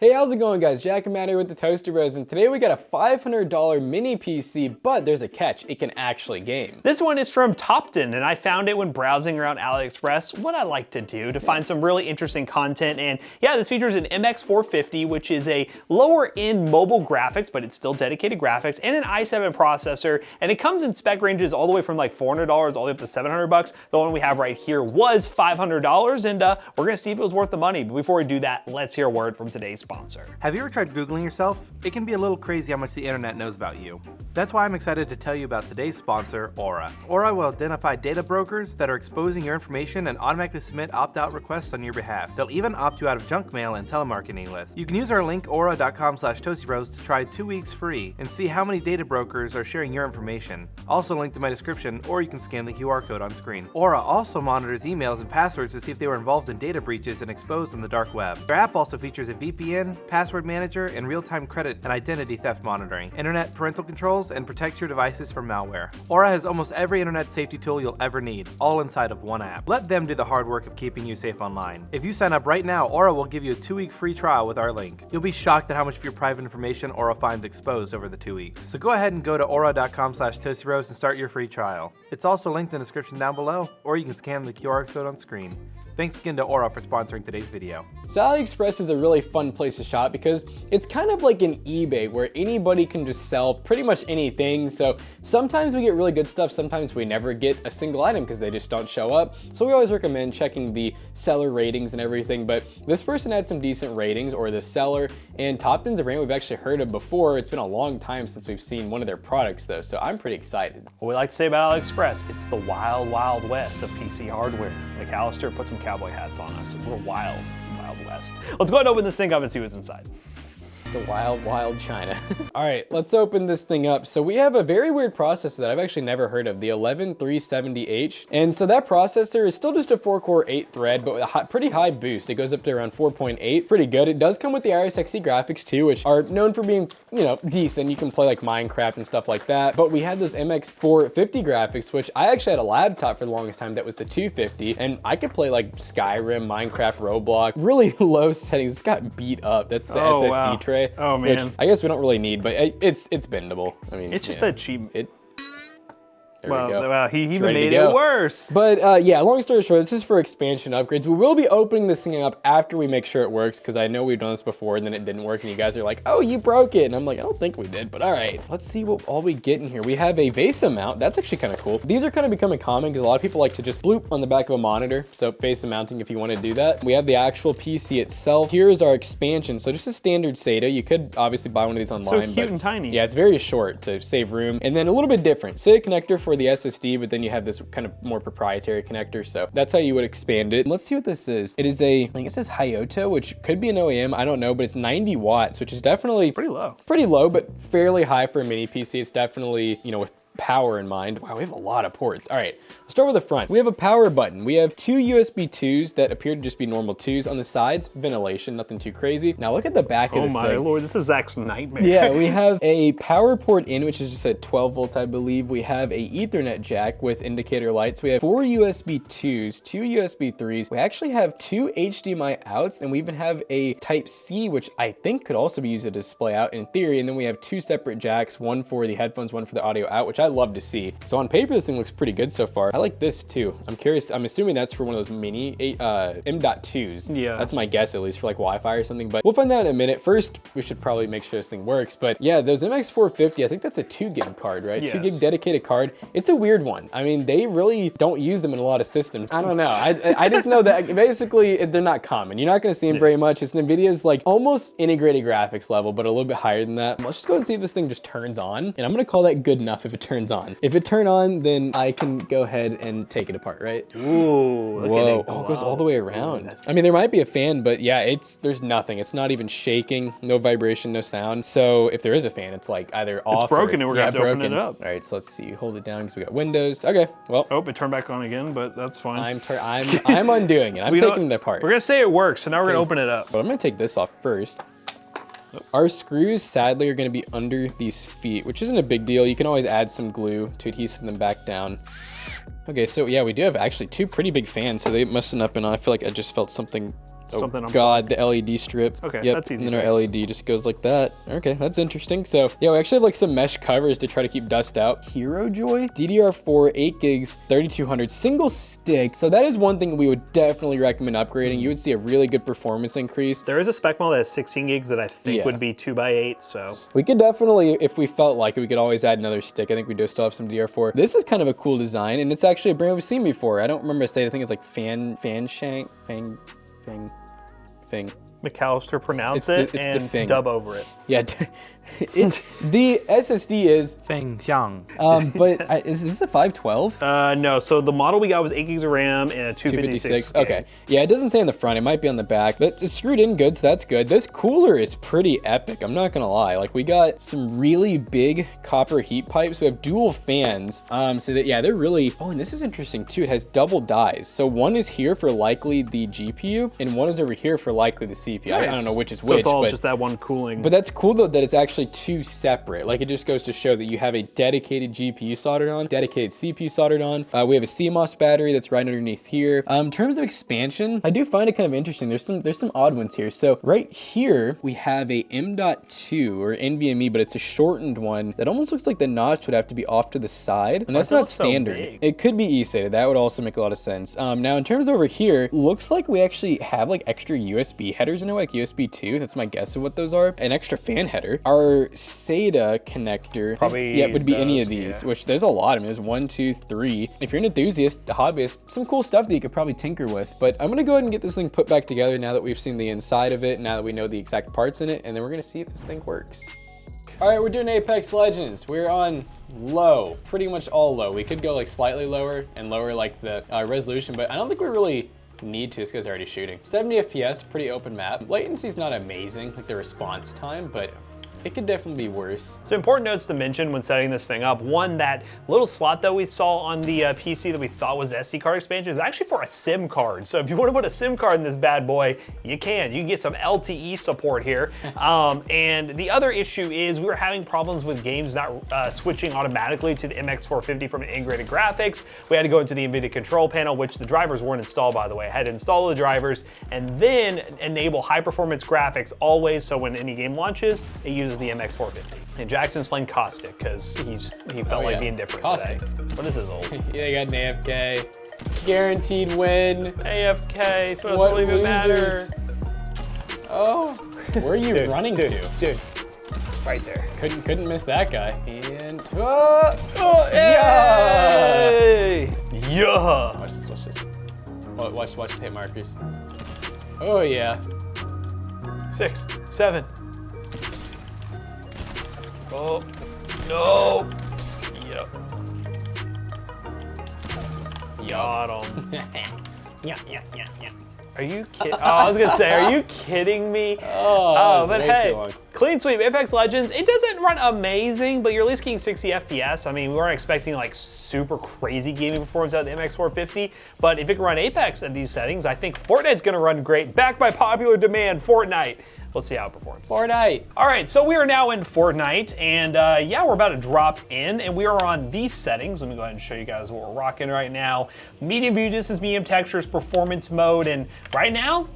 Hey, how's it going, guys? Jack and Matt here with the Toaster Bros, and today we got a $500 mini PC, but there's a catch. It can actually game. This one is from Topton, and I found it when browsing around Aliexpress, what I like to do to find some really interesting content. And yeah, this features an MX450, which is a lower end mobile graphics, but it's still dedicated graphics, and an i7 processor. And it comes in spec ranges all the way from like $400 all the way up to $700. The one we have right here was $500, and we're gonna see if it was worth the money. But before we do that, let's hear a word from today's sponsor. Have you ever tried Googling yourself? It can be a little crazy how much the internet knows about you. That's why I'm excited to tell you about today's sponsor, Aura. Aura will identify data brokers that are exposing your information and automatically submit opt-out requests on your behalf. They'll even opt you out of junk mail and telemarketing lists. You can use our link aura.com/toastybros to try 2 weeks free and see how many data brokers are sharing your information. Also linked in my description, or you can scan the QR code on screen. Aura also monitors emails and passwords to see if they were involved in data breaches and exposed on the dark web. Their app also features a VPN, password manager, and real-time credit and identity theft monitoring, internet parental controls, and protects your devices from malware. Aura has almost every internet safety tool you'll ever need, all inside of one app. Let them do the hard work of keeping you safe online. If you sign up right now, Aura will give you a 2-week free trial with our link. You'll be shocked at how much of your private information Aura finds exposed over the 2 weeks. So go ahead and go to aura.com/toastybros and start your free trial. It's also linked in the description down below, or you can scan the QR code on screen. Thanks again to Aura for sponsoring today's video. So Aliexpress is a really fun place to shop because it's kind of like an eBay where anybody can just sell pretty much anything. So sometimes we get really good stuff, sometimes we never get a single item because they just don't show up. So we always recommend checking the seller ratings and everything, but this person had some decent ratings, or the seller, and Topton's a brand we've actually heard of before. It's been a long time since we've seen one of their products though, so I'm pretty excited. What we like to say about Aliexpress, it's the wild, wild west of PC hardware. Like Alistair put some cowboy hats on us. We're wild, wild west. Let's go ahead and open this thing up and see what's inside. The wild, wild China. All right, let's open this thing up. So we have a very weird processor that I've actually never heard of, the 11370H. And so that processor is still just a 4-core 8-thread, but with a pretty high boost. It goes up to around 4.8, pretty good. It does come with the RSXE graphics too, which are known for being, you know, decent. You can play like Minecraft and stuff like that. But we had this MX450 graphics, which I actually had a laptop for the longest time that was the 250, and I could play like Skyrim, Minecraft, Roblox, really low settings. It's got beat up. That's the SSD tray. Oh man, which I guess we don't really need, but it's bendable. I mean, it's just that cheap. There we go. Wow, he even made it worse. But yeah, long story short, this is for expansion upgrades. We will be opening this thing up after we make sure it works, because I know we've done this before and then it didn't work and you guys are like, oh, you broke it. And I'm like, I don't think we did, but all right. Let's see what all we get in here. We have a VESA mount. That's actually kind of cool. These are kind of becoming common because a lot of people like to just bloop on the back of a monitor. So VESA mounting if you want to do that. We have the actual PC itself. Here is our expansion. So just a standard SATA. You could obviously buy one of these online. So cute and tiny. Yeah, it's very short to save room. And then a little bit different. SATA connector for the SSD, but then you have this kind of more proprietary connector. So that's how you would expand it. Let's see what this is. It is I think it says Hyoto, which could be an OEM. I don't know, but it's 90 watts, which is definitely pretty low. Pretty low, but fairly high for a mini PC. It's definitely, you know, with power in mind. Wow, we have a lot of ports. All right, let's start with the front. We have a power button. We have 2 USB 2s that appear to just be normal 2s. On the sides, ventilation, nothing too crazy. Now look at the back of this thing. Oh my lord, this is Zach's nightmare. Yeah, we have a power port in, which is just a 12 volt, I believe. We have a Ethernet jack with indicator lights. We have 4 USB 2s, 2 USB 3s. We actually have 2 HDMI outs, and we even have a Type C, which I think could also be used to display out in theory. And then we have 2 separate jacks, one for the headphones, one for the audio out, which I love to see. So on paper, this thing looks pretty good so far. I like this too. I'm curious, I'm assuming that's for one of those mini M.2s. Yeah. That's my guess, at least for like Wi-Fi or something, but we'll find out in a minute. First, we should probably make sure this thing works. But yeah, those MX450, I think that's a 2 gig card, right? Yes. 2 gig dedicated card. It's a weird one. I mean, they really don't use them in a lot of systems. I don't know. I just know that basically they're not common. You're not gonna see them very much. It's NVIDIA's like almost integrated graphics level, but a little bit higher than that. Let's just go and see if this thing just turns on. And I'm gonna call that good enough if it turns on. If it turns on, then I can go ahead and take it apart, right? Ooh, look whoa. at it. Oh, it goes all the way around. I mean, there might be a fan, but yeah, there's nothing. It's not even shaking, no vibration, no sound. So if there is a fan, it's like either off. It's broken and we're gonna have to open it up. All right, so let's see. Hold it down because we got Windows. Okay, well. Oh, it turned back on again, but that's fine. I'm undoing it. I'm taking it apart. We're gonna say it works, so now we're gonna open it up. But I'm gonna take this off first. Our screws, sadly, are gonna be under these feet, which isn't a big deal. You can always add some glue to adhesive them back down. Okay, so yeah, we do have actually 2 pretty big fans, so they must have not been on. I feel like I just felt something something. God, the LED strip. Okay, yep. that's easy And then fix. our LED just goes like that. Okay, that's interesting. So yeah, we actually have like some mesh covers to try to keep dust out. Hero Joy, DDR4, 8 gigs, 3200 single stick. So that is one thing we would definitely recommend upgrading. You would see a really good performance increase. There is a spec model that has 16 gigs that I think would be 2x8, so. We could definitely, if we felt like it, we could always add another stick. I think we do still have some DDR4. This is kind of a cool design, and it's actually a brand we've seen before. I don't remember the state. I think it's like Fang. McAllister pronounce it's it the and Fang. dub over it. Yeah, the SSD is Feng Xiang. but is this a 512? No, so the model we got was 8 gigs of RAM and a 256. Okay, yeah, it doesn't say on the front. It might be on the back, but it's screwed in good, so that's good. This cooler is pretty epic. I'm not gonna lie. Like, we got some really big copper heat pipes. We have dual fans. So that, yeah, they're really. Oh, and this is interesting too. It has double dies. So one is here for likely the GPU, and one is over here for likely the CPU. I don't know which is So which. it's all but, just that one cooling. But that's cool though that it's actually two separate. Like, it just goes to show that you have a dedicated GPU soldered on, dedicated CPU soldered on. We have a CMOS battery that's right underneath here. In terms of expansion, I do find it kind of interesting. There's some odd ones here. So right here we have a M.2 or NVMe, but it's a shortened one that almost looks like the notch would have to be off to the side, and that's not standard. It could be eSATA. That would also make a lot of sense. Now in terms of over here, looks like we actually have like extra USB headers in it, like USB 2. That's my guess of what those are. An extra fan header. Our SATA connector Probably would be any of these, which there's a lot. I mean, there's 1, 2, 3. If you're an enthusiast, a hobbyist, some cool stuff that you could probably tinker with. But I'm gonna go ahead and get this thing put back together now that we've seen the inside of it, now that we know the exact parts in it, and then we're gonna see if this thing works. All right, we're doing Apex Legends. We're on low, pretty much all low. We could go like slightly lower and lower like the resolution, but I don't think we really need to. This guy's already shooting. 70 FPS, pretty open map. Latency's not amazing, like the response time, but it could definitely be worse. So important notes to mention when setting this thing up. One, that little slot that we saw on the PC that we thought was the SD card expansion is actually for a SIM card. So if you want to put a SIM card in this bad boy, you can. You can get some LTE support here. And the other issue is we were having problems with games not switching automatically to the MX450 from an integrated graphics. We had to go into the NVIDIA control panel, which the drivers weren't installed, by the way. I had to install the drivers and then enable high performance graphics always, so when any game launches, it uses the MX450. And Jackson's playing Caustic because he felt like being different Caustic. today. What is his old? Yeah, they got an AFK. Guaranteed win. AFK, so it What doesn't even matter. losers? Oh, where are you running to? Dude, right there. Couldn't miss that guy. And Yay! Yeah! Watch this. Watch the hit markers. Oh yeah. 6, 7. Oh, no. Yep. Got him. Yeah. Are you kidding? Oh, I was gonna say, are you kidding me? Oh, but way hey, too long. clean sweep, Apex Legends. It doesn't run amazing, but you're at least getting 60 FPS. I mean, we weren't expecting like super crazy gaming performance out of the MX450, but if it can run Apex at these settings, I think Fortnite's gonna run great. Backed by popular demand, Fortnite. Let's see how it performs. Fortnite. All right, so we are now in Fortnite, and yeah, we're about to drop in, and we are on these settings. Let me go ahead and show you guys what we're rocking right now. Medium view distance, medium textures, performance mode, and right now,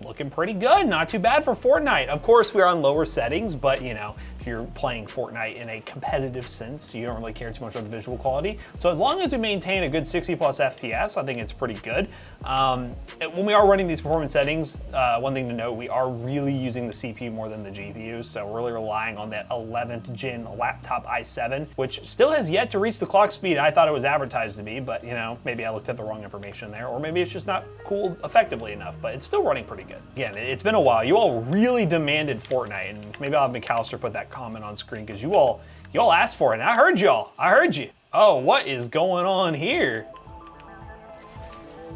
looking pretty good. Not too bad for Fortnite. Of course, we're on lower settings, but you know, if you're playing Fortnite in a competitive sense, you don't really care too much about the visual quality. So as long as we maintain a good 60 plus FPS, I think it's pretty good. When we are running these performance settings, one thing to note, we are really using the CPU more than the GPU, so we're really relying on that 11th gen laptop i7, which still has yet to reach the clock speed I thought it was advertised to be, but you know, maybe I looked at the wrong information there, or maybe it's just not cooled effectively enough, but it's still running pretty good. Again, it's been a while. You all really demanded Fortnite, and maybe I'll have McAllister put that comment on screen because you all asked for it, and I heard y'all. I heard you. Oh, what is going on here?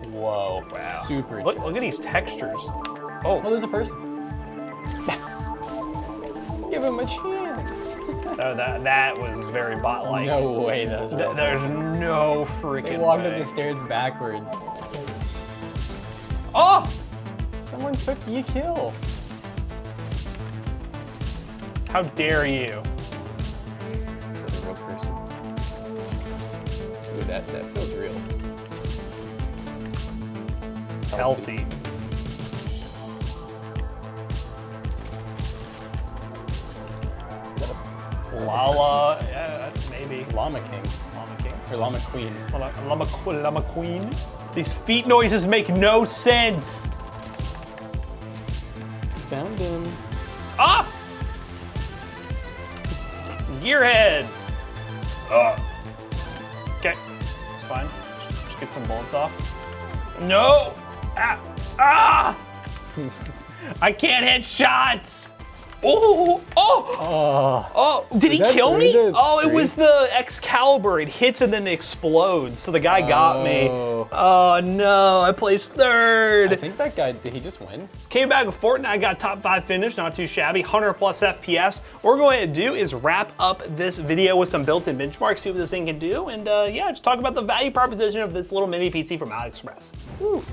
Whoa. Wow. Super. Look at these textures. Oh, there's a person. Give him a chance. that was very bot-like. No way that was real. There's no freaking They walked way. up the stairs backwards. Oh! Someone took your kill. How dare you? Is that a real person? Ooh, that feels real. Kelsey. Lala, yeah, maybe. Llama King. Llama King. Or Llama Queen. Llama Queen. These feet noises make no sense. Found him. Ah! Gearhead. Okay, it's fine. Just get some bullets off. No! Ah! I can't hit shots! Oh! Did he kill me? Oh, it was the Excalibur. It hits and then explodes. So the guy got me. Oh no, I placed third. I think that guy, did he just win? Came back with Fortnite, I got top 5 finish, not too shabby, 100 plus FPS. What we're going to do is wrap up this video with some built-in benchmarks, see what this thing can do, and yeah, just talk about the value proposition of this little mini PC from Aliexpress. Woo.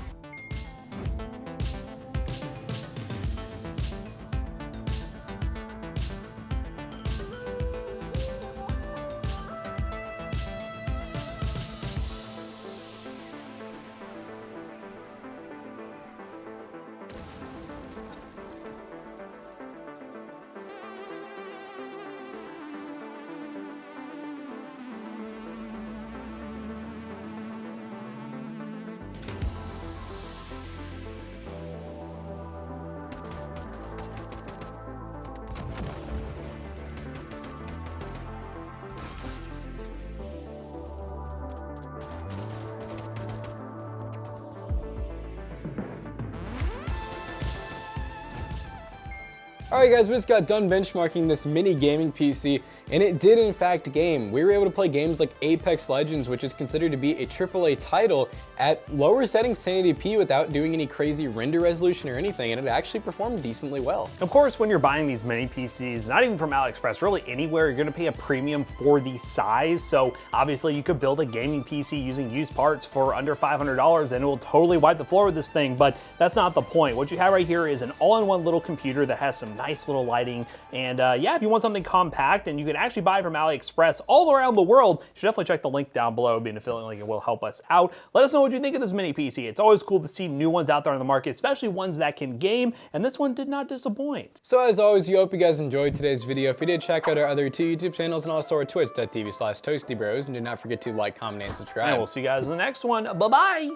Alright guys, we just got done benchmarking this mini gaming PC, and it did in fact game. We were able to play games like Apex Legends, which is considered to be a AAA title, at lower settings 1080p without doing any crazy render resolution or anything, and it actually performed decently well. Of course, when you're buying these mini PCs, not even from Aliexpress, really anywhere, you're gonna pay a premium for the size. So obviously you could build a gaming PC using used parts for under $500 and it will totally wipe the floor with this thing, but that's not the point. What you have right here is an all-in-one little computer that has some nice little lighting, and yeah, if you want something compact and you can actually buy it from Aliexpress all around the world, you should definitely check the link down below. Being an affiliate link, it will help us out. Let us know what you think of this mini PC. It's always cool to see new ones out there on the market, especially ones that can game, and this one did not disappoint. So as always, we hope you guys enjoyed today's video. If you did, check out our other 2 YouTube channels and also our twitch.tv/ToastyBros, and do not forget to like, comment, and subscribe. And we'll see you guys in the next one. Bye-bye!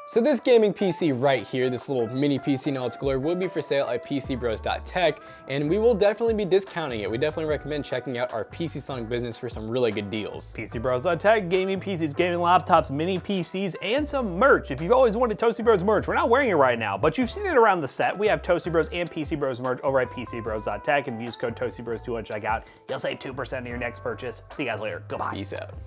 So this gaming PC right here, this little mini PC in all its glory, will be for sale at PCBros.tech, and we will definitely be discounting it. We definitely recommend checking out our PC selling business for some really good deals. PCBros.tech, gaming PCs, gaming laptops, mini PCs, and some merch. If you've always wanted Toasty Bros merch, we're not wearing it right now, but you've seen it around the set. We have Toasty Bros and PC Bros merch over at PCBros.tech, and use code ToastyBros2 on checkout. You'll save 2% on your next purchase. See you guys later. Goodbye. Peace out.